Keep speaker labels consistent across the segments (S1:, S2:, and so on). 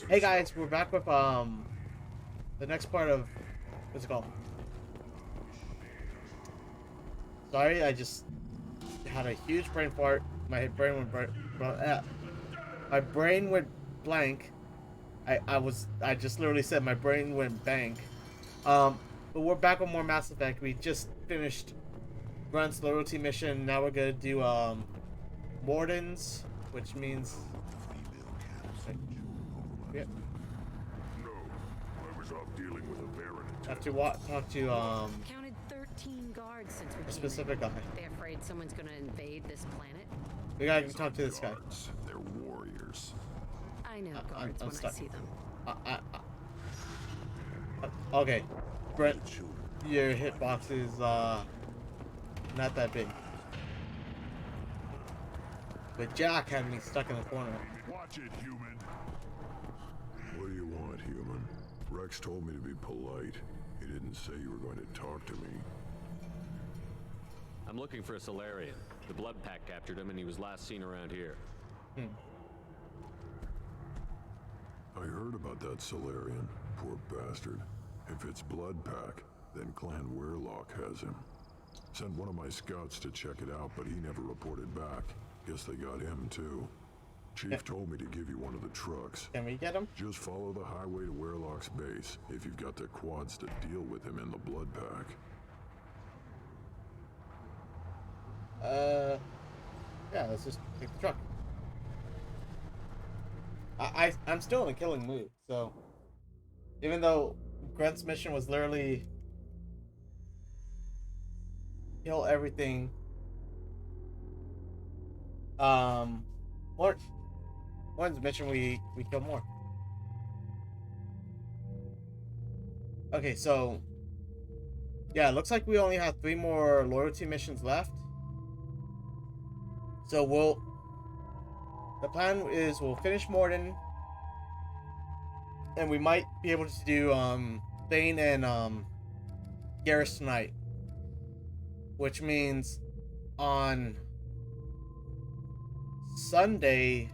S1: Hey guys, we're back with the next part of what's it called? Sorry, I just had a huge brain fart. My brain went my brain went blank. I just literally said my brain went blank. But we're back with more Mass Effect. We just finished Grunt's loyalty mission. Now we're gonna do Morden's, which means yeah,
S2: No, I was off dealing with a Baron.
S1: have to talk to
S3: Counted 13 guards since we
S1: a
S3: came
S1: specific
S3: in.
S1: guy.
S3: They afraid someone's gonna invade this planet?
S1: We gotta talk to this guy.
S2: Guards, they're warriors.
S3: I know
S1: I'm
S3: guards when I
S1: stuck.
S3: see them.
S1: Okay, Brent, your hitbox is not that big. But Jack had me stuck in the corner.
S2: Watch it, human. What do you want, human? Rex told me to be polite. He didn't say you were going to talk to me.
S4: I'm looking for a Solarian. The Blood Pack captured him and he was last seen around here.
S2: I heard about that Solarian. Poor bastard. If it's Blood Pack, then Clan Weirlock has him. Sent one of my scouts to check it out, but he never reported back. Guess they got him too. Chief told me to give you one of the trucks.
S1: Can we get him?
S2: Just follow the highway to Weirlock's base if you've got the quads to deal with him in the Blood Pack.
S1: Yeah, let's just take the truck. I'm still in a killing mood, so even though Grunt's mission was literally kill everything, Morton's mission we kill more. Okay, so yeah, it looks like we only have 3 more loyalty missions left. So the plan is we'll finish Morden, and we might be able to do Thane and Garrus tonight, which means on Sunday.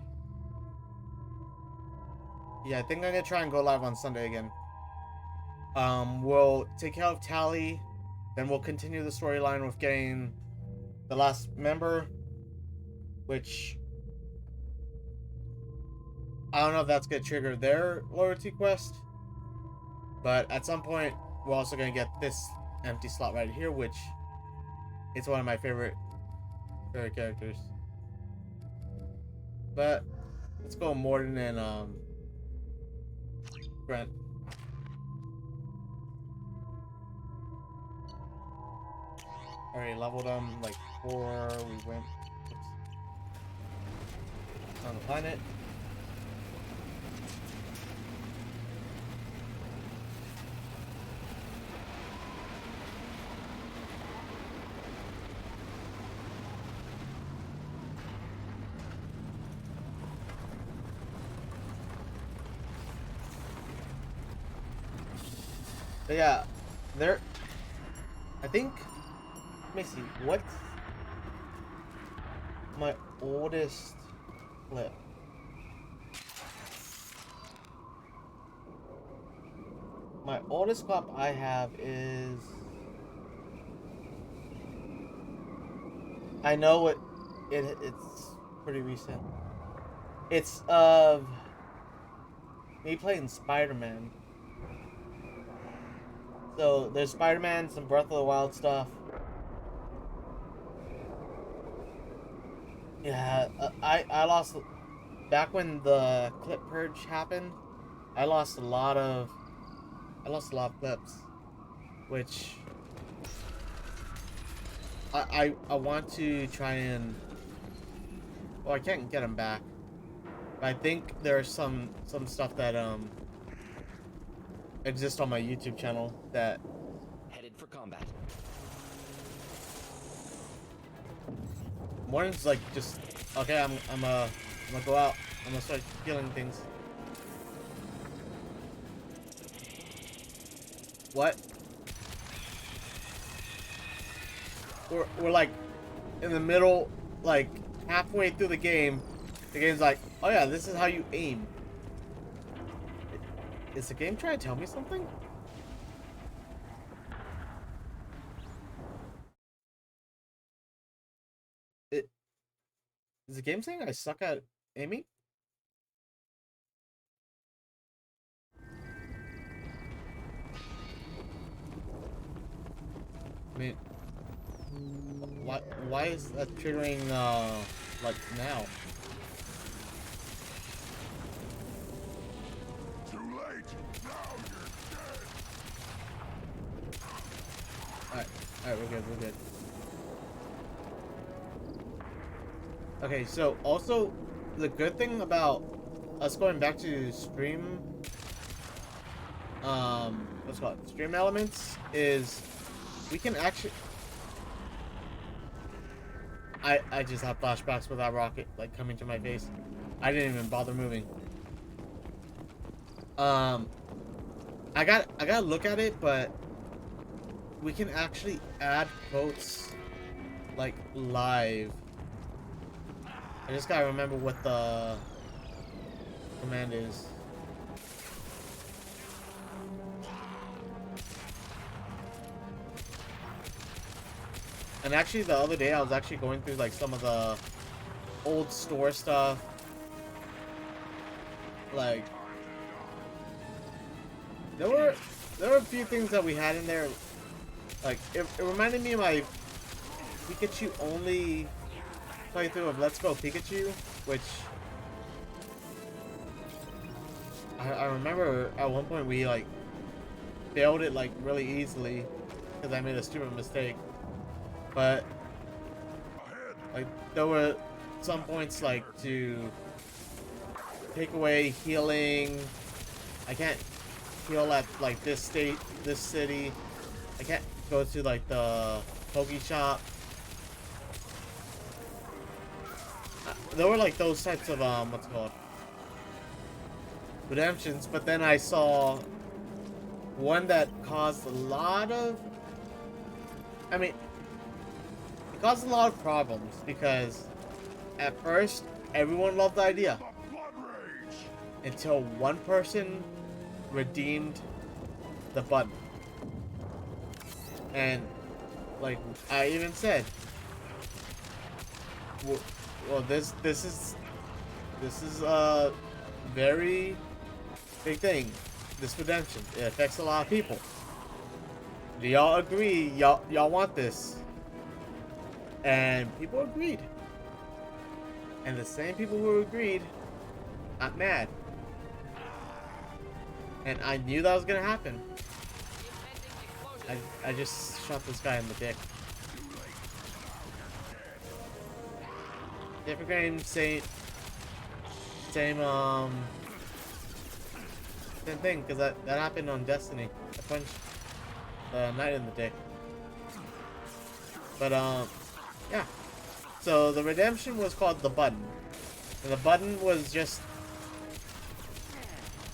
S1: Yeah, I think I'm gonna try and go live on Sunday again. We'll take care of Tally, then we'll continue the storyline with getting the last member, which I don't know if that's gonna trigger their loyalty quest, but at some point we're also gonna get this empty slot right here, which is one of my favorite characters. But let's go Morden and Brent. Already leveled them like 4. We went on the planet. But yeah, there. I think. Let me see. What's my oldest clip? My oldest clip I have is. I know it's pretty recent. It's of me playing Spider-Man. So there's Spider-Man, some Breath of the Wild stuff. Yeah, I lost back when the clip purge happened. I lost a lot of clips, which I want to try and, well, I can't get them back. But I think there's some stuff that exists on my YouTube channel that
S5: Headed for combat.
S1: Morning's like just okay. I'm gonna go out. I'm gonna start killing things. What? We're like in the middle, like halfway through the game. The game's like, oh yeah, this is how you aim. Is the game trying to tell me something? It is the game saying I suck at aiming? I mean, why is that triggering like now?
S2: Too late. Now you're dead.
S1: Alright, we're good, we're good. Okay, so also the good thing about us going back to stream what's it called? Stream elements is we can actually I just have flashbacks with that rocket like coming to my face. I didn't even bother moving. I gotta look at it, but we can actually add quotes like live. I just gotta remember what the command is. And actually the other day I was actually going through like some of the old store stuff. Like there were a few things that we had in there. Like it reminded me of my Pikachu only playthrough of Let's Go Pikachu, which I remember at one point we like failed it like really easily because I made a stupid mistake. But like there were some points like to take away healing. I can't heal at like this city. I can't go to like the Poke Shop. There were like those types of what's it called? Redemptions, but then I saw one that caused a lot of it caused a lot of problems because at first everyone loved the idea
S2: Blood rage.
S1: until one person redeemed the button. And like I even said, well this is a very big thing. This redemption, it affects a lot of people. Do y'all agree? Y'all want this? And people agreed. And the same people who agreed got mad. And I knew that was gonna happen. I just shot this guy in the dick. Different game, same thing, because that happened on Destiny. I punched the knight in the dick. But yeah. So the redemption was called the button. And the button was just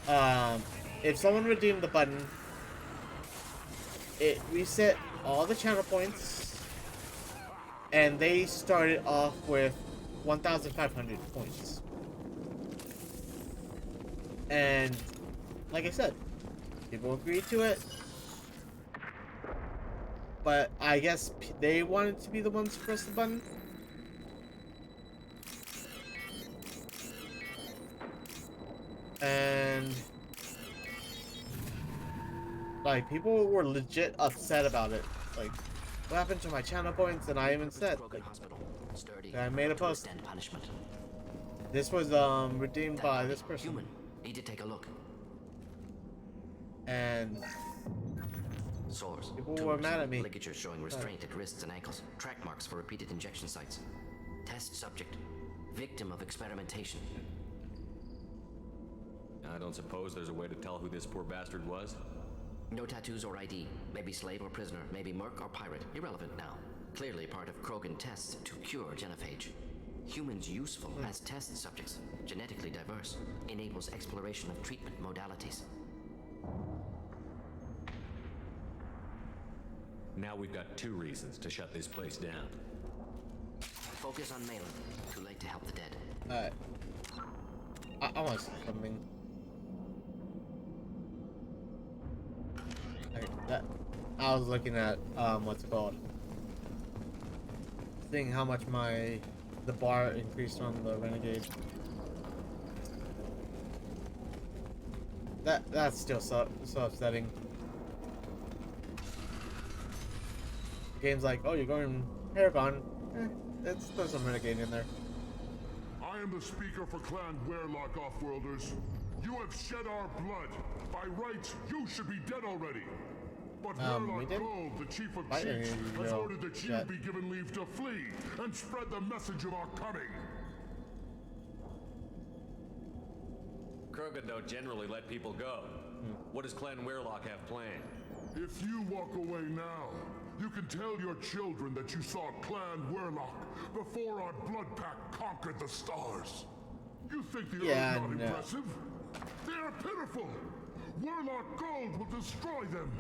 S1: if someone redeemed the button, it reset all the channel points, and they started off with 1,500 points. And like I said, people agreed to it, but I guess they wanted to be the ones to press the button. And like people were legit upset about it. Like, what happened to my channel points? And I even said like, that I made a post. This was redeemed by this person.
S5: Human. Need to take a look.
S1: And
S5: Sores.
S1: people were mad at me.
S5: Ligatures showing restraint at wrists and ankles. Track marks for repeated injection sites. Test subject. Victim of experimentation.
S4: I don't suppose there's a way to tell who this poor bastard was?
S5: No tattoos or ID. Maybe slave or prisoner. Maybe merc or pirate. Irrelevant now. Clearly part of Krogan tests to cure genophage. Humans useful as test subjects. Genetically diverse. Enables exploration of treatment modalities.
S4: Now we've got 2 reasons to shut this place down.
S5: Focus on Malin. Too late to help the dead.
S1: Alright. I want to say something. That I was looking at what's it called? Seeing how much the bar increased on the Renegade. That's still so upsetting. The game's like, oh, you're going Paragon. There's some Renegade in there.
S6: I am the speaker for Clan Werelock, Offworlders. You have shed our blood. By rights, you should be dead already. But
S1: we
S6: Werelock
S1: did
S6: Gold, the chief of
S1: fight any
S6: chiefs,
S1: of you,
S6: has
S1: no,
S6: ordered that you
S1: yet.
S6: be given leave to flee and spread the message of our coming.
S4: Krogan don't generally let people go. What does Clan Werelock have planned?
S6: If you walk away now, you can tell your children that you saw Clan Werelock before our blood pack conquered the stars. You think the
S1: Yeah,
S6: Earth not
S1: no.
S6: impressive? They are pitiful! Werelock Gold will destroy them!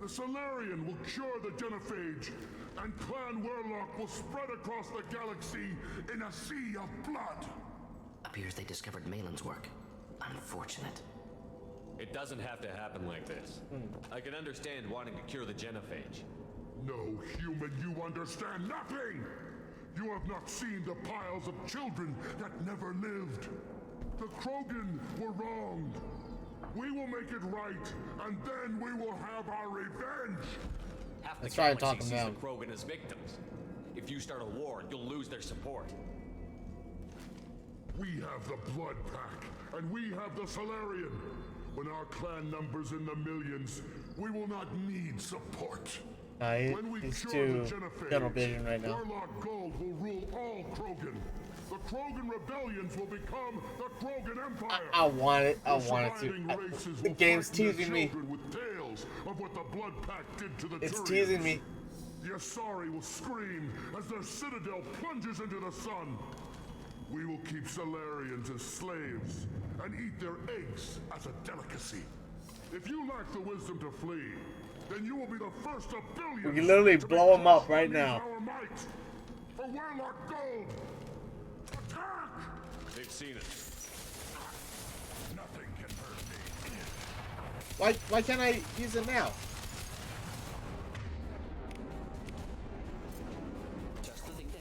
S6: The Solarian will cure the Genophage, and Clan Werelock will spread across the galaxy in a sea of blood!
S5: Appears they discovered Malin's work. Unfortunate.
S4: It doesn't have to happen like this. I can understand wanting to cure the Genophage.
S6: No human, you understand nothing! You have not seen the piles of children that never lived. The Krogan were wrong. We will make it right, and then we will have our revenge!
S4: Half the
S1: Let's try and
S4: galaxy
S1: talk 'em
S4: sees
S1: down.
S4: the Krogan as victims. If you start a war, you'll lose their support.
S6: We have the Blood Pack, and we have the Solarian. When our clan numbers in the millions, we will not need support. When we
S1: He's
S6: cure
S1: too
S6: the Genophage,
S1: tunnel vision right now.
S6: Werelock Gold will rule all Krogan. The Krogan rebellions will become the Krogan Empire.
S1: I want it. I
S6: The
S1: want it
S6: surviving
S1: to.
S6: races
S1: The
S6: will
S1: game's
S6: frighten their
S1: teasing me.
S6: children with tales of what the Blood Pack did to the
S1: It's
S6: Turians.
S1: teasing me.
S6: The Asari will scream as their citadel plunges into the sun. We will keep Solarians as slaves and eat their eggs as a delicacy. If you lack the wisdom to flee, then you will be the first of billions.
S1: We can literally
S6: to be
S1: blow 'em up
S6: crushed
S1: right
S6: beneath
S1: now.
S6: Our might. For Werelock Gold, attack!
S4: They've seen it.
S6: Nothing can hurt me.
S1: Why can't I use it now?
S5: Just the thing to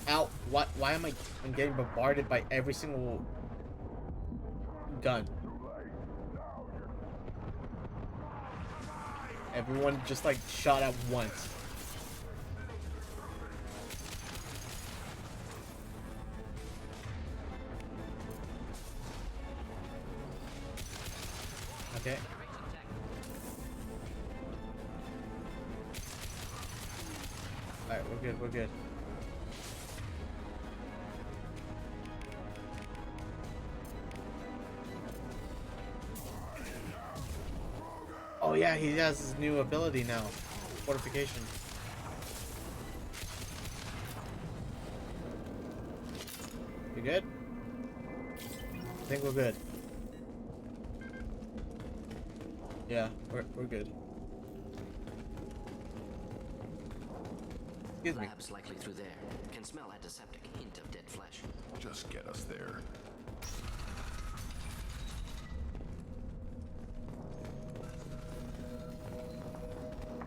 S5: help.
S1: Ow! Why am I'm getting bombarded by every single gun? Everyone just like shot at once. Okay. Alright, we're good, we're good. Oh yeah, he has his new ability now. Fortification. You good? I think we're good. Yeah, we're good. Excuse me.
S5: Labs likely through there. Can smell antiseptic. Hint of dead flesh.
S2: Just get us there.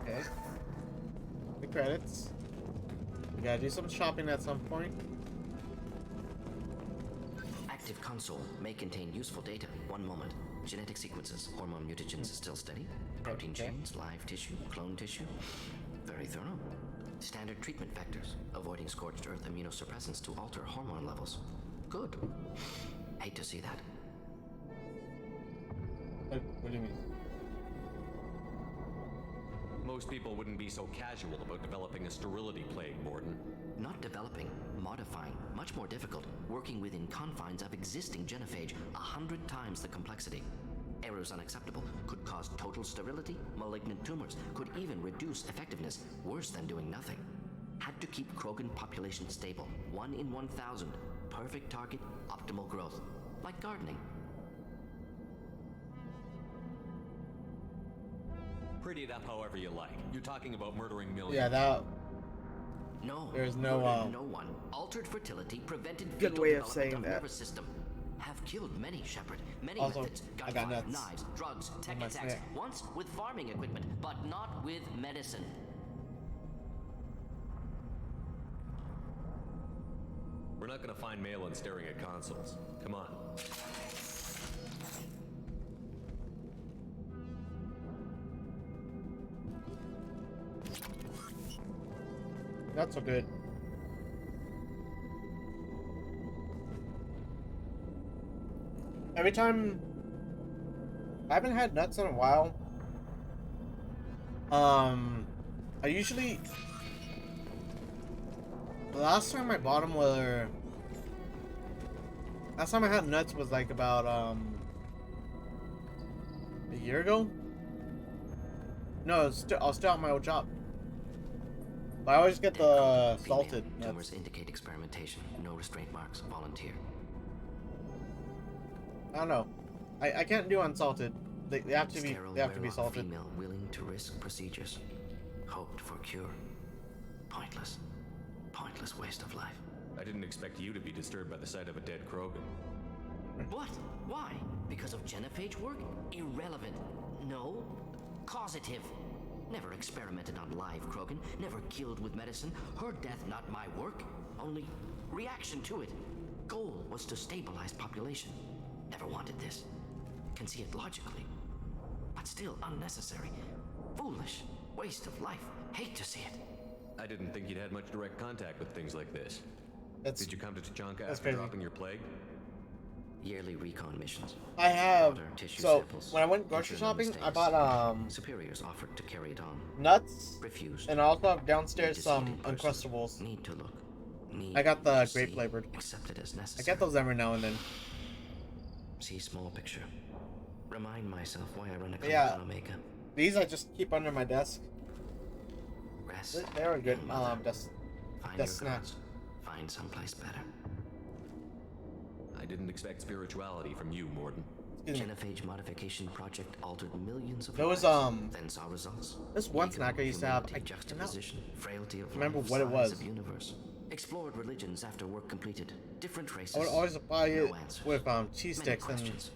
S1: Okay. The credits. We gotta do some shopping at some point.
S5: Active console may contain useful data. One moment. Genetic sequences. Hormone mutagens is still steady. Protein
S1: Okay.
S5: chains, live tissue, clone tissue. Very thorough. Standard treatment vectors. Avoiding scorched earth immunosuppressants to alter hormone levels. Good. Hate to see that.
S1: What do you mean?
S4: Most people wouldn't be so casual about developing a sterility plague, Morden.
S5: Not developing, modifying, much more difficult, working within confines of existing genophage, 100 times the complexity. Errors unacceptable, could cause total sterility, malignant tumors, could even reduce effectiveness, worse than doing nothing. Had to keep Krogan population stable, 1 in 1,000, perfect target, optimal growth, like gardening.
S4: Pretty it up however you like. You're talking about murdering millions.
S1: Yeah, that.
S5: No,
S1: There's no,
S5: murdered no one. Altered fertility, prevented
S1: good
S5: fetal
S1: way of
S5: development
S1: saying
S5: of
S1: that.
S5: nervous system. have killed many, Shepard. Many
S1: Also,
S5: methods.
S1: I got
S5: Gunfire,
S1: nuts
S5: knives, drugs, tech
S1: my
S5: attacks.
S1: snack.
S5: Once with farming equipment, but not with medicine.
S4: We're not gonna find Malin staring at consoles. Come on.
S1: Not so good. Every time, I haven't had nuts in a while. I usually, the last time I bought them were, last time I had nuts was like about a year ago. No, I was still at my old job. But I always get the salted
S5: Female.
S1: nuts.
S5: Tumors indicate experimentation. No restraint marks. Volunteer.
S1: I don't know. I can't do unsalted. They have to be
S5: Sterile
S1: salted.
S5: werewolf female willing to risk procedures. Hoped for cure. Pointless. Pointless waste of life.
S4: I didn't expect you to be disturbed by the sight of a dead Krogan.
S5: What? Why? Because of genophage work? Irrelevant. No. Causative. Never experimented on live Krogan. Never killed with medicine. Her death not my work. Only reaction to it. Goal was to stabilize population. Never wanted this. Can see it logically. But still unnecessary. Foolish. Waste of life. Hate to see it.
S4: I didn't think you'd had much direct contact with things like this.
S1: That's
S4: Did you come to Tuchanka
S1: that's
S4: after
S1: crazy.
S4: dropping your plague?
S5: Yearly recon missions.
S1: I have.
S5: Water, tissue
S1: So
S5: samples,
S1: when I went grocery
S5: internal
S1: shopping, I
S5: mistakes.
S1: bought
S5: Superiors offered to carry it on.
S1: nuts,
S5: Refused.
S1: and I also have downstairs
S5: Need to see
S1: some
S5: it in person.
S1: Uncrustables.
S5: Need to look. Need
S1: I got the
S5: to
S1: grape
S5: see.
S1: flavored.
S5: Accepted as
S1: I
S5: necessary.
S1: get those every now and then.
S5: See small picture. Remind myself why I run a clinic
S1: Yeah.
S5: on Omega.
S1: These I just keep under my desk.
S5: Rest.
S1: They are good.
S5: young mother.
S1: Desk.
S5: Find
S1: desk
S5: your
S1: snacks.
S5: gods. Find someplace better.
S4: I didn't expect spirituality from you, Morden.
S1: Excuse me.
S5: Genophage modification project altered millions of
S1: There was,
S5: lives. Then saw results.
S1: this one
S5: Ego,
S1: snack I used to have,
S5: humanity,
S1: I cannot
S5: juxtaposition, frailty of
S1: remember
S5: life,
S1: what it
S5: size
S1: was.
S5: Of universe. Explored religions after work completed. Different races.
S1: I would always buy
S5: no
S1: it
S5: answers.
S1: with cheese
S5: Many
S1: sticks, and
S5: questions.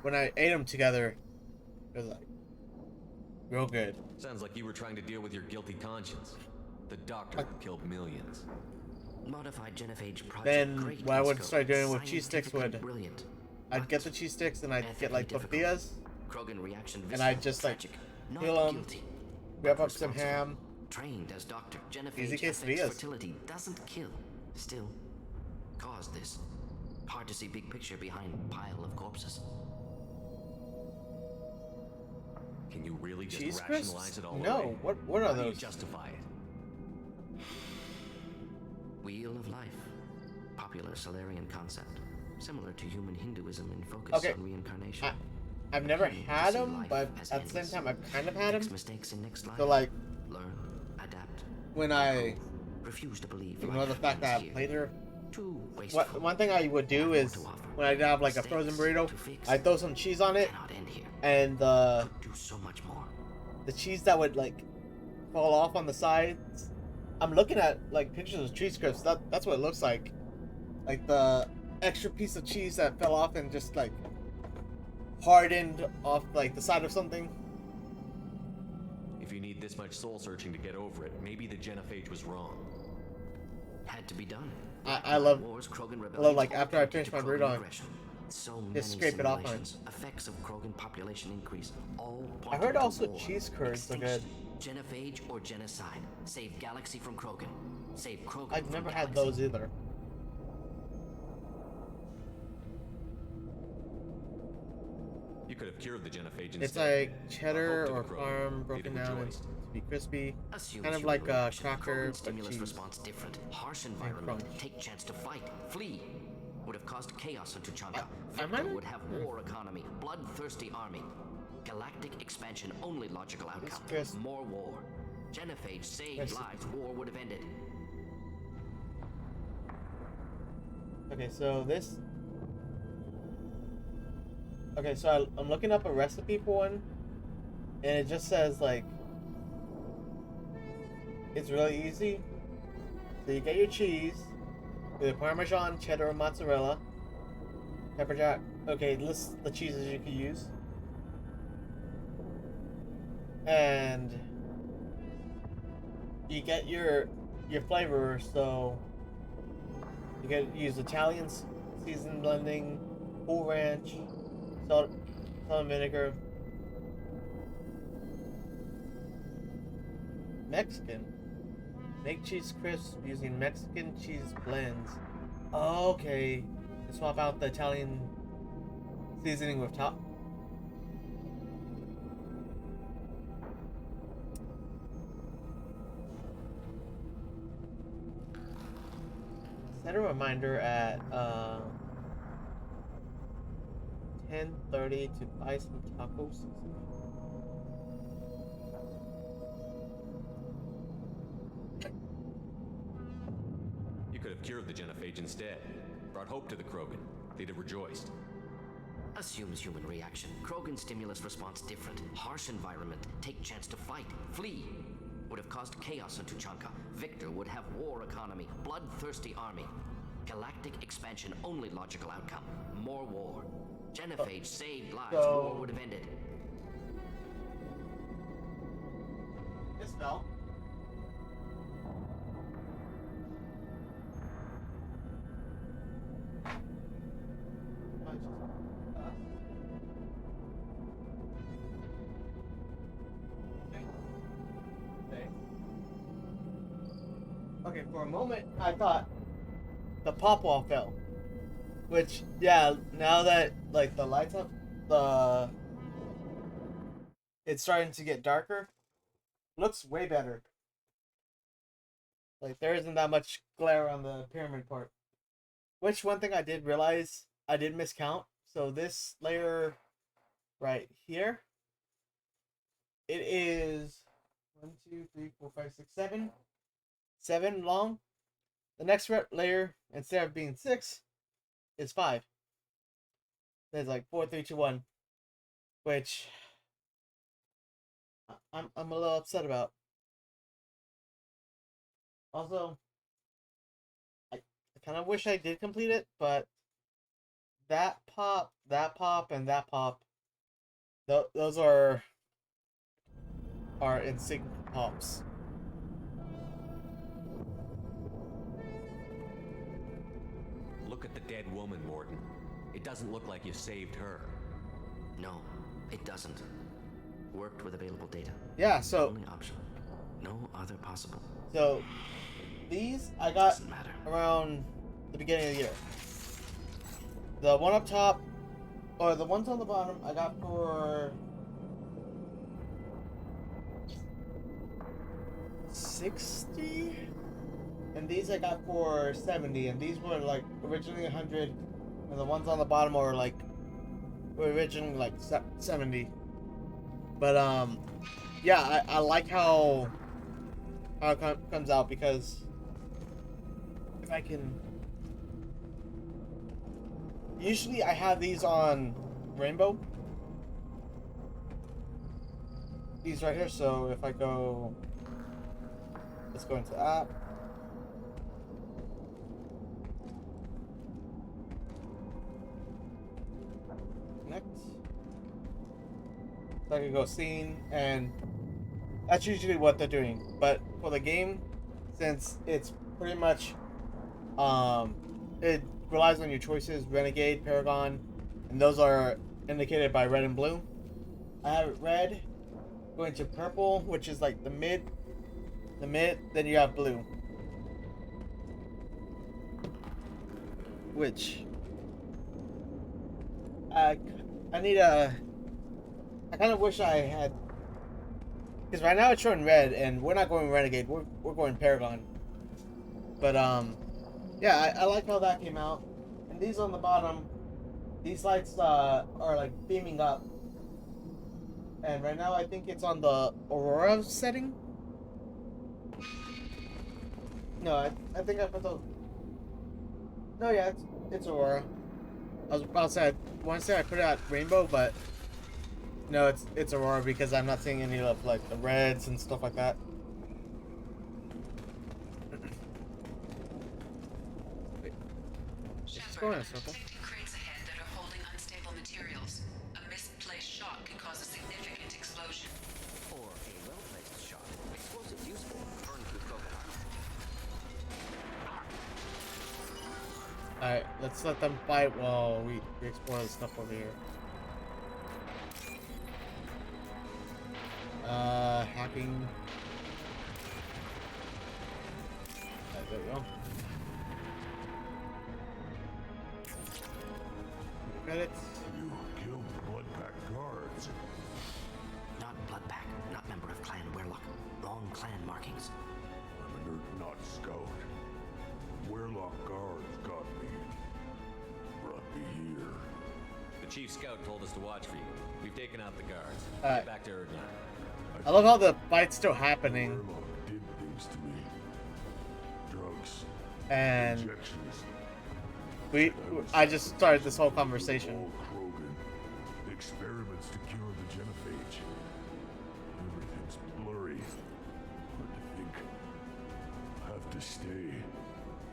S1: when I ate them together, it was like real good.
S4: Sounds like you were trying to deal with your guilty conscience. The doctor killed millions.
S5: Modified genophage project.
S1: Then
S5: great
S1: what I
S5: in
S1: would
S5: scope,
S1: start doing with cheese sticks
S5: scientifically
S1: would
S5: brilliant.
S1: I'd get the cheese sticks and I'd get like
S5: Ethically
S1: tortillas,
S5: Krogan reaction
S1: and I'd
S5: visceral,
S1: just like
S5: tragic, not
S1: peel 'em,
S5: guilty,
S1: grab
S5: but
S1: up some
S5: responsible.
S1: ham.
S5: Trained as doctor,
S1: Easy
S5: genophage affects
S1: quesadillas.
S5: fertility, doesn't kill. Still, caused this. Hard to see big picture behind pile of corpses.
S4: Can you really just
S1: Cheese
S4: rationalize
S1: crisps?
S4: it all
S1: No.
S4: away?
S1: What are
S4: How do you
S1: those?
S4: justify it?
S5: Wheel of life. Popular Solarian concept. Similar to human Hinduism in focus
S1: Okay.
S5: on reincarnation.
S1: I've never
S5: Aiming to
S1: had
S5: see
S1: them,
S5: life
S1: but
S5: as
S1: at the same
S5: endless.
S1: time I've kind of had
S5: Fix
S1: them.
S5: mistakes in next life.
S1: So like
S5: Learn, adapt.
S1: when I
S5: Refuse to believe
S1: ignore the
S5: life
S1: fact that
S5: ends
S1: I
S5: here.
S1: played her.
S5: Too wasteful.
S1: One thing I would do is when I'd have like a frozen burrito, I'd throw some cheese on it,
S5: Cannot end here.
S1: and
S5: Could do so much more.
S1: the cheese that would like fall off on the sides. I'm looking at like pictures of cheese crisps. That's what it looks like. Like the extra piece of cheese that fell off and just like hardened off like the side of something.
S4: If you need this much soul searching to get over it, maybe the genophage was wrong.
S5: Had to be done.
S1: I love
S5: Wars, Krogan
S1: like,
S5: rebellions,
S1: after I
S5: all
S1: finish my
S5: pointed to
S1: burrito,
S5: Krogan aggression. So many
S1: scrape it off on it.
S5: simulations, effects of Krogan population increase, all
S1: I
S5: pointing
S1: heard
S5: to
S1: also
S5: war,
S1: cheese curds are good.
S5: extinction, Genophage or genocide. Save galaxy from Krogan. Save Krogan
S1: I've
S5: from
S1: never had
S5: galaxy.
S1: those either.
S4: You could have cured the genophage instead.
S1: It's like cheddar
S4: Hope
S1: or
S4: to the Krogan.
S1: farm broken
S4: Neither
S1: down and
S4: rejoiced.
S1: to be crispy.
S5: Assumes
S1: Kind of
S5: human
S1: like a
S5: reaction.
S1: cracker,
S5: Krogan
S1: but
S5: stimulus
S1: cheese.
S5: response different. Harsh environment.
S1: crunch.
S5: Take chance to fight. Flee. Would have caused chaos into Tuchanka.
S1: I
S5: Vector
S1: might-
S5: would have war economy. Bloodthirsty army. Galactic expansion. Only logical outcome.
S1: Chris.
S5: More war. Genophage saved
S1: Chris.
S5: lives. War would have ended.
S1: Okay, so this. Okay, so I'm looking up a recipe for one, and it just says like it's really easy. So you get your cheese, either Parmesan, cheddar, or mozzarella. Pepper jack. Okay, list the cheeses you could use. And you get your flavor, so you can use Italian seasoned blending, Cool Ranch, salt and vinegar. Mexican. Make cheese crisps using Mexican cheese blends. Okay. Swap out the Italian seasoning with top. Set a reminder at 10:30 to buy some tacos.
S4: You could have cured the genophage instead. Brought hope to the Krogan. They'd have rejoiced.
S5: Assumes human reaction. Krogan stimulus response different. Harsh environment. Take chance to fight. Flee. Would have caused chaos in Tuchanka. Victor would have war economy. Bloodthirsty army. Galactic expansion only logical outcome. More war. Genophage saved lives. War would have ended.
S1: This fell. Okay, for a moment I thought the pop wall fell. Which, yeah, now that like the lights up, it's starting to get darker. Looks way better. Like there isn't that much glare on the pyramid part. Which one thing I did realize I did miscount. So this layer right here, it is 1, 2, 3, 4, 5, 6, 7 long. The next layer, instead of being 6, is 5. There's like 4, 3, 2, 1, which I'm a little upset about. Also, I kind of wish I did complete it, but that pop, and that pop, those are in sync pops.
S4: Look at the dead woman, Morton. It doesn't look like you saved her.
S5: No, it doesn't. Worked with available data.
S1: Yeah, so
S5: Only option. No other possible.
S1: So these I got
S5: Doesn't matter.
S1: around the beginning of the year. The one up top, or the ones on the bottom, I got for $60, and these I got for $70, and these were like originally $100, and the ones on the bottom were originally like $70. But yeah, I like how it comes out, because if I can, usually I have these on rainbow, these right here. So if I go, let's go into app, connect, so I can go scene, and that's usually what they're doing. But for the game, since it's pretty much it relies on your choices, Renegade, Paragon, and those are indicated by red and blue. I have it red, going to purple, which is like the mid, then you have blue. Which I kind of wish I had, because right now it's showing red, and we're not going Renegade, we're going Paragon. But yeah, I like how that came out. And these on the bottom, these lights are like beaming up. And right now I think it's on the Aurora setting. No, I think I put those. No, yeah, it's Aurora. I was about to say, I want to say I put it at Rainbow, but no, it's Aurora, because I'm not seeing any of like the reds and stuff like that. What's going on, Circle?
S7: Taking cranes ahead at a
S1: Alright, let's let them fight while we explore the stuff over here. Hacking. There we go. Credits.
S6: You killed the Bloodpack guards.
S5: Not Bloodpack, not member of Clan Werlock. Wrong clan markings.
S6: I'm an Urt not scout. Werlock guards got me. Brought me here.
S4: The chief scout told us to watch for you. We've taken out the guards.
S1: Alright.
S4: Get back to Erdnot.
S1: I love how the fight's still happening,
S6: Werlock did things to me. Drugs,
S1: and
S6: injections.
S1: I just started this whole conversation.
S6: All Krogan. Experiments to cure the genophage. Everything's blurry. Hard to think. I have to stay.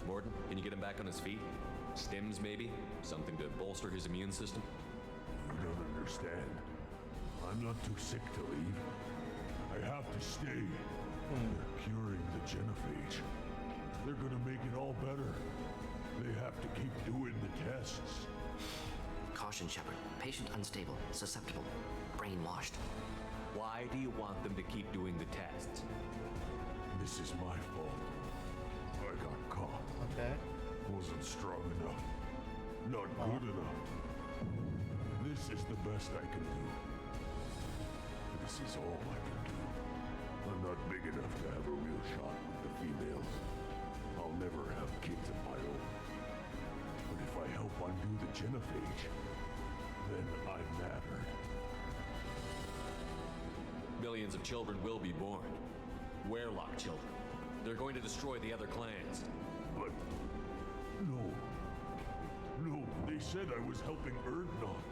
S4: Morden, can you get him back on his feet? Stims, maybe? Something to bolster his immune system?
S6: You don't understand. I'm not too sick to leave. I have to stay. They're curing the genophage. They're gonna make it all better. They have to keep doing the tests.
S5: Caution, Shepard. Patient unstable, susceptible, brainwashed.
S4: Why do you want them to keep doing the tests?
S6: This is my fault. I got caught.
S1: Okay.
S6: Wasn't strong enough. Not good enough. This is the best I can do. This is all I can do. I'm not big enough to have a real shot with the females. I'll never have kids of my own. But if I help undo the genophage, then I'm mattered.
S4: Millions of children will be born. Werlock children. They're going to destroy the other clans.
S6: But no, they said I was helping Erdnot.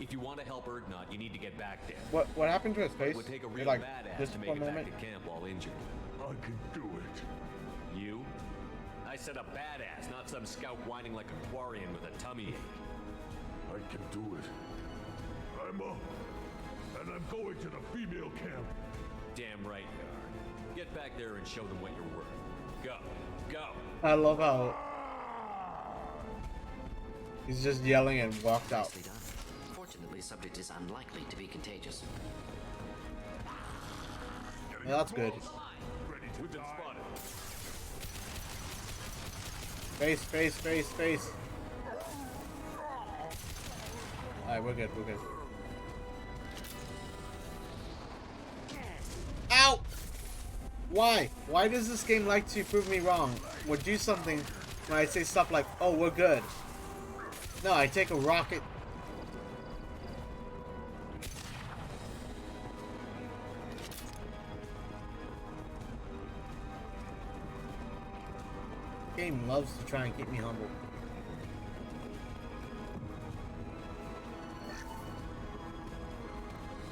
S4: If you want to help Erdnot, you need to get back there.
S1: What happened to his face?
S4: It would take a
S1: It,
S4: real
S1: like,
S4: badass
S1: just
S4: to
S1: for
S4: make
S1: a
S4: it back
S1: moment.
S4: to camp while injured.
S6: I can do it.
S4: You? I said a badass, not some scout whining like a quarian with a tummy ache.
S6: I can do it. I'm up. And I'm going to the female camp.
S4: Damn right you are. Get back there and show them what you're worth. Go. Go.
S1: I love how he's just yelling and walked out.
S5: Nicely done. Fortunately, subject is unlikely to be contagious.
S1: Well, that's good.
S4: We've been spotted.
S1: Face. Alright, we're good. Ow! Why? Why does this game like to prove me wrong? Or do something when I say stuff like, oh, we're good. No, I take a rocket. Game loves to try and keep me humble.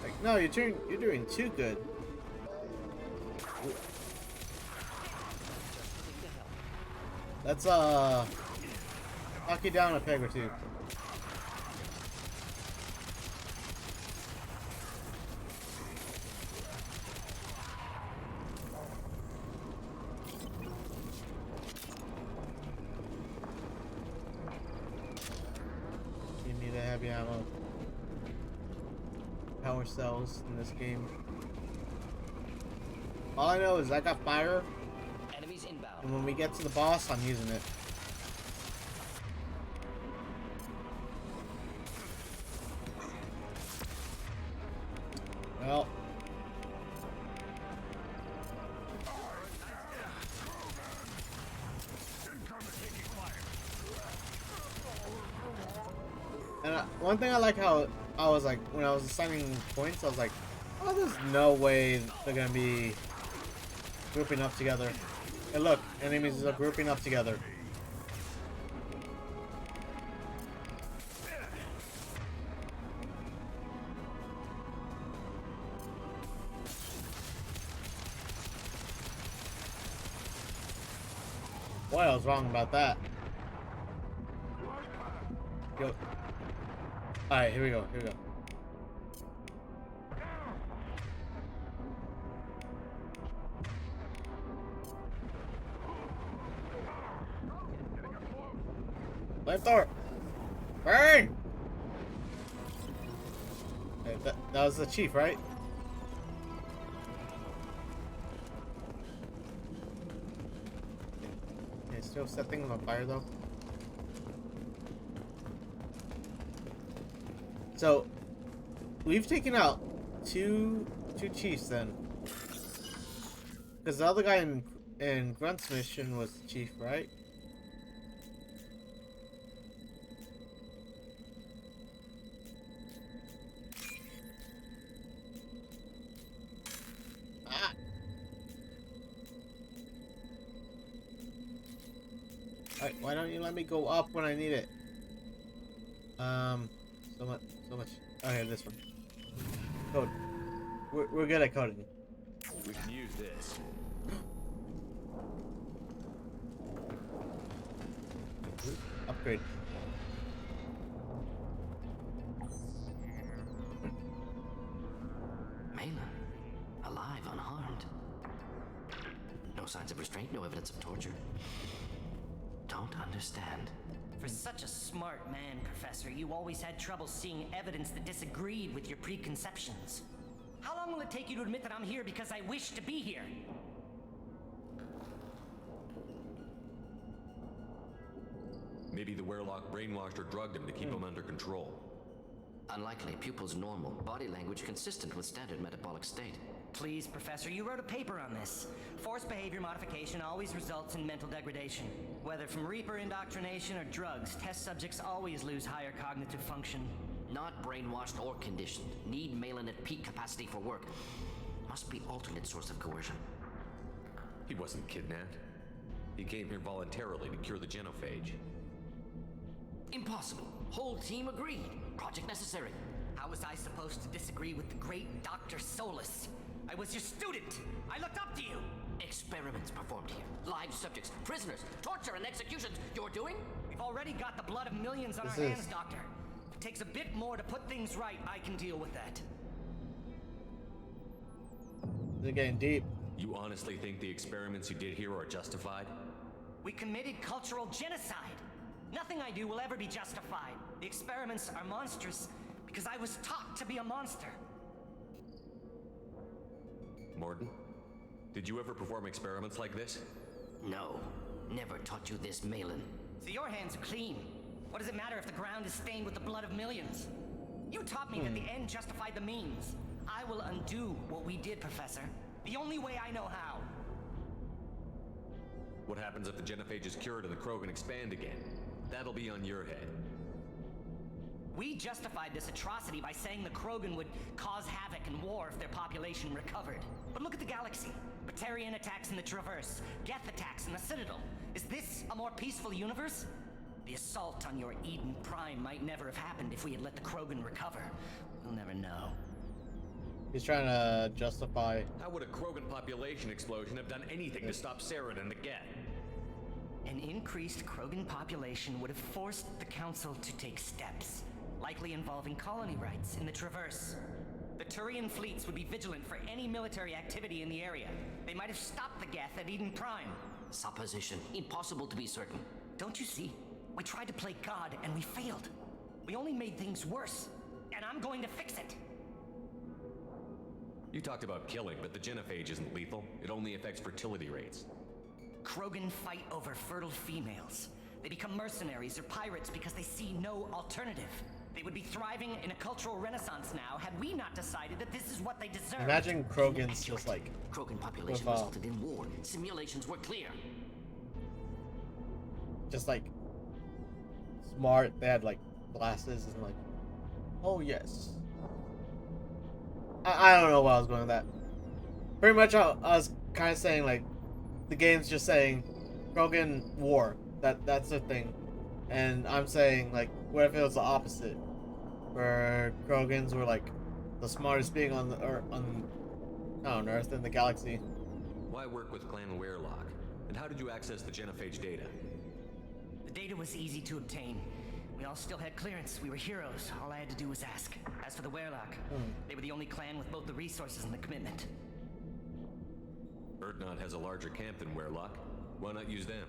S1: Like, no, you're doing too good. Let's knock you down a peg or two. Give me the heavy ammo. Power cells in this game. All I know is I got fire,
S5: Enemies inbound.
S1: and when we get to the boss, I'm using it. Well. And one thing I like how I was like, when I was assigning points, I was like, oh, there's no way they're gonna be grouping up together. And look, enemies are grouping up together. Boy, I was wrong about that. Yo. Alright, here we go. Flamethrower! Burn! Okay, that was the chief, right? Okay, still set things on fire though. So, we've taken out two chiefs then. Because the other guy in Grunt's mission was the chief, right? Ah! Alright, why don't you let me go up when I need it? So much. Okay, this one. Code. We're good at coding.
S4: We can use this.
S1: Upgrade.
S5: Malin, alive, unharmed. No signs of restraint, no evidence of torture. Don't understand.
S7: For such a smart man, Professor, you always had trouble seeing evidence that disagreed with your preconceptions. How long will it take you to admit that I'm here because I wish to be here?
S4: Maybe the Werelock brainwashed or drugged him to keep him under control.
S5: Unlikely. Pupil's normal. Body language consistent with standard metabolic state.
S7: Please, Professor, you wrote a paper on this. Forced behavior modification always results in mental degradation. Whether from Reaper indoctrination or drugs, test subjects always lose higher cognitive function.
S5: Not brainwashed or conditioned. Need Malin at peak capacity for work. Must be alternate source of coercion.
S4: He wasn't kidnapped. He came here voluntarily to cure the genophage.
S5: Impossible. Whole team agreed. Project necessary.
S7: How was I supposed to disagree with the great Dr. Solus? I was your student. I looked up to you.
S5: Experiments performed here. Live subjects, prisoners, torture and executions. You're doing?
S7: We've already got the blood of millions on our
S1: This is-
S7: hands, Doctor. If it takes a bit more to put things right, I can deal with that.
S1: They're getting deep.
S4: You honestly think the experiments you did here are justified?
S7: We committed cultural genocide. Nothing I do will ever be justified. The experiments are monstrous because I was taught to be a monster.
S4: Mordin, did you ever perform experiments like this?
S5: No. Never taught you this, Malin.
S7: So your hands are clean. What does it matter if the ground is stained with the blood of millions? You taught me that the end justified the means. I will undo what we did, Professor. The only way I know how.
S4: What happens if the genophage is cured and the Krogan expand again? That'll be on your head.
S7: We justified this atrocity by saying the Krogan would cause havoc and war if their population recovered. But look at the galaxy. Batarian attacks in the Traverse, Geth attacks in the Citadel. Is this a more peaceful universe? The assault on your Eden Prime might never have happened if we had let the Krogan recover. We'll never know.
S1: He's trying to justify.
S4: How would a Krogan population explosion have done anything to stop Saren and the Geth?
S7: An increased Krogan population would have forced the Council to take steps, likely involving colony rights in the Traverse. The Turian fleets would be vigilant for any military activity in the area. They might have stopped the Geth at Eden Prime.
S5: Supposition. Impossible to be certain.
S7: Don't you see? We tried to play God and we failed. We only made things worse, and I'm going to fix it.
S4: You talked about killing, but the genophage isn't lethal. It only affects fertility rates.
S7: Krogan fight over fertile females. They become mercenaries or pirates because they see no alternative. They would be thriving in a cultural renaissance now had we not decided that this is what they deserve.
S1: Imagine Krogan's just like
S5: Krogan population
S1: With,
S5: resulted in war. Simulations were clear.
S1: just like smart. They had like glasses and like, oh yes. I don't know why I was going with that. Pretty much, I was kind of saying like, the game's just saying, Krogan war. That's the thing, and I'm saying like, what if it was the opposite, where Krogans were like the smartest being on Earth in the galaxy.
S4: Why work with Clan Werelock? And how did you access the genophage data?
S7: The data was easy to obtain. We all still had clearance. We were heroes. All I had to do was ask. As for the Werelock, they were the only clan with both the resources and the commitment.
S4: Urdnot has a larger camp than Werelock. Why not use them?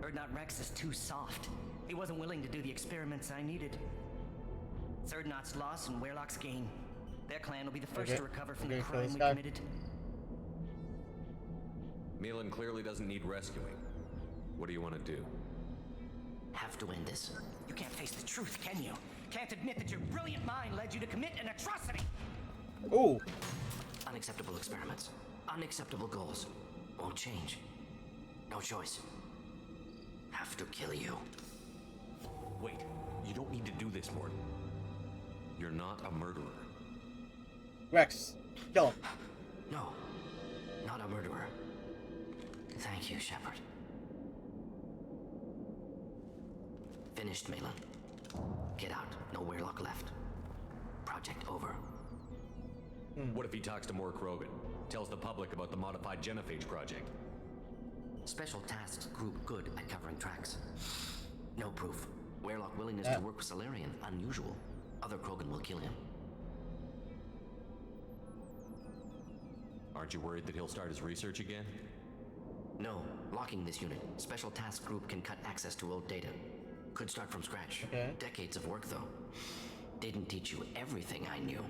S7: Urdnot Rex is too soft. He wasn't willing to do the experiments I needed. It's Urdnot's loss and Weirlock's gain. Their clan will be the first
S1: Okay.
S7: to recover from
S1: Okay,
S7: the
S1: kill
S7: crime
S1: this
S7: we
S1: guy.
S7: committed.
S4: Milan clearly doesn't need rescuing. What do you want to do?
S5: Have to end this.
S7: You can't face the truth, can you? Can't admit that your brilliant mind led you to commit an atrocity!
S1: Ooh.
S5: Unacceptable experiments. Unacceptable goals. Won't change. No choice. Have to kill you.
S4: Wait, you don't need to do this, Morton. You're not a murderer.
S1: Rex, kill him.
S5: No. Not a murderer. Thank you, Shepard. Finished, Malin. Get out. No Weirlock left. Project over.
S4: What if he talks to more Krogan? Tells the public about the modified Genophage project?
S5: Special tasks group good at covering tracks. No proof. Weirlock willingness
S1: Yeah.
S5: to work with Salarian, unusual. Other Krogan will kill him.
S4: Aren't you worried that he'll start his research again?
S5: No, locking this unit. Special task group can cut access to old data. Could start from scratch.
S1: Okay.
S5: Decades of work, though. Didn't teach you everything I knew.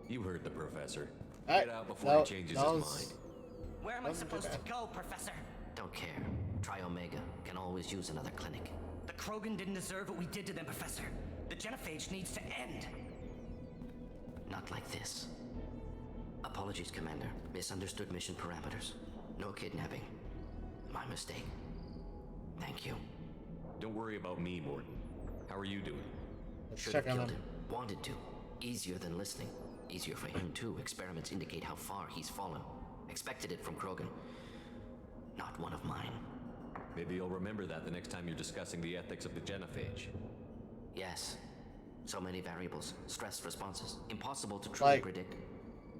S4: You heard the professor.
S1: Alright,
S4: Get out before
S1: that-
S4: he changes
S1: that
S4: his
S1: was-
S4: mind.
S7: Where am I
S1: Wasn't too
S7: supposed to
S1: bad.
S7: go, Professor?
S5: Don't care. Try Omega. Can always use another clinic.
S7: The Krogan didn't deserve what we did to them, Professor. The Genophage needs to end.
S5: Not like this. Apologies, Commander. Misunderstood mission parameters. No kidnapping. My mistake. Thank you.
S4: Don't worry about me, Morton. How are you doing?
S1: Let's
S5: Should have
S1: check on
S5: killed
S1: him.
S5: him. Wanted to. Easier than listening. Easier for him, too. Experiments indicate how far he's fallen. Expected it from Krogan. Not one of mine.
S4: Maybe you'll remember that the next time you're discussing the ethics of the Genophage.
S5: Yes. So many variables. Stress responses. Impossible to truly
S1: Like,
S5: predict.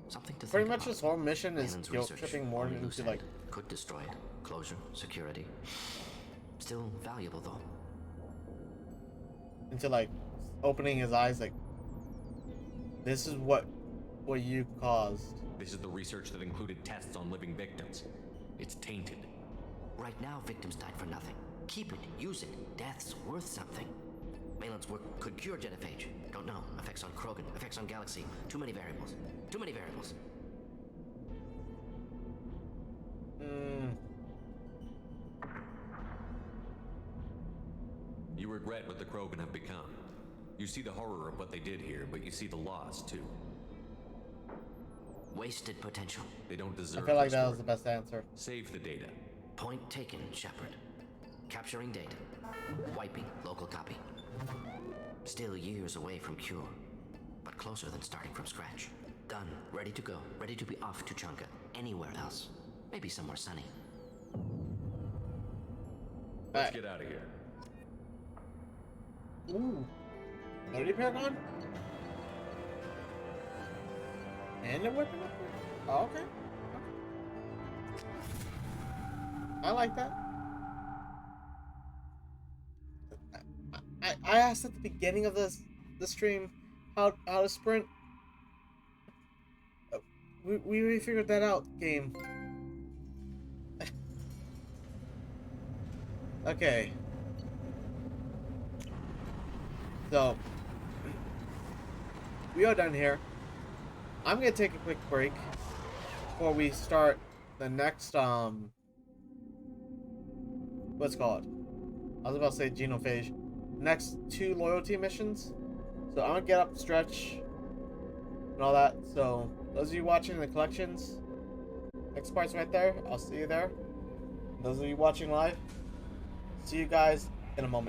S5: Something to
S1: Pretty
S5: think
S1: much
S5: about.
S1: this whole mission is
S5: Malin's
S1: guilt
S5: research,
S1: tripping Morton
S5: only loose
S1: into like
S5: end. Could destroy it. Closure, security. Still valuable, though.
S1: opening his eyes like this is what you caused.
S4: This is the research that included tests on living victims. It's tainted.
S5: Right now, victims died for nothing. Keep it, use it. Death's worth something. Malin's work could cure Genophage. Don't know. Effects on Krogan, effects on Galaxy. Too many variables. Too many variables.
S4: You regret what the Krogan have become. You see the horror of what they did here, but you see the loss, too.
S5: Wasted potential.
S4: They don't
S1: I
S4: deserve
S1: feel like
S4: this
S1: that was the
S4: work.
S1: best answer.
S4: Save the data.
S5: Point taken, Shepard. Capturing data. Wiping local copy. Still years away from cure, but closer than starting from scratch. Done. Ready to go. Ready to be off to Chunka. Anywhere else. Maybe somewhere sunny.
S4: Let's
S1: Alright.
S4: get out of here.
S1: Ooh. Loading Paragon? And a weapon upgrade? Oh, okay. I like that. I asked at the beginning of the stream how to sprint. We already figured that out, game. Okay. So, we are done here. I'm gonna take a quick break before we start the next what's it called? I was about to say Genophage. Next 2 loyalty missions. So I'm gonna get up, stretch, and all that. So those of you watching the collections, next part's right there. I'll see you there. Those of you watching live, see you guys in a moment.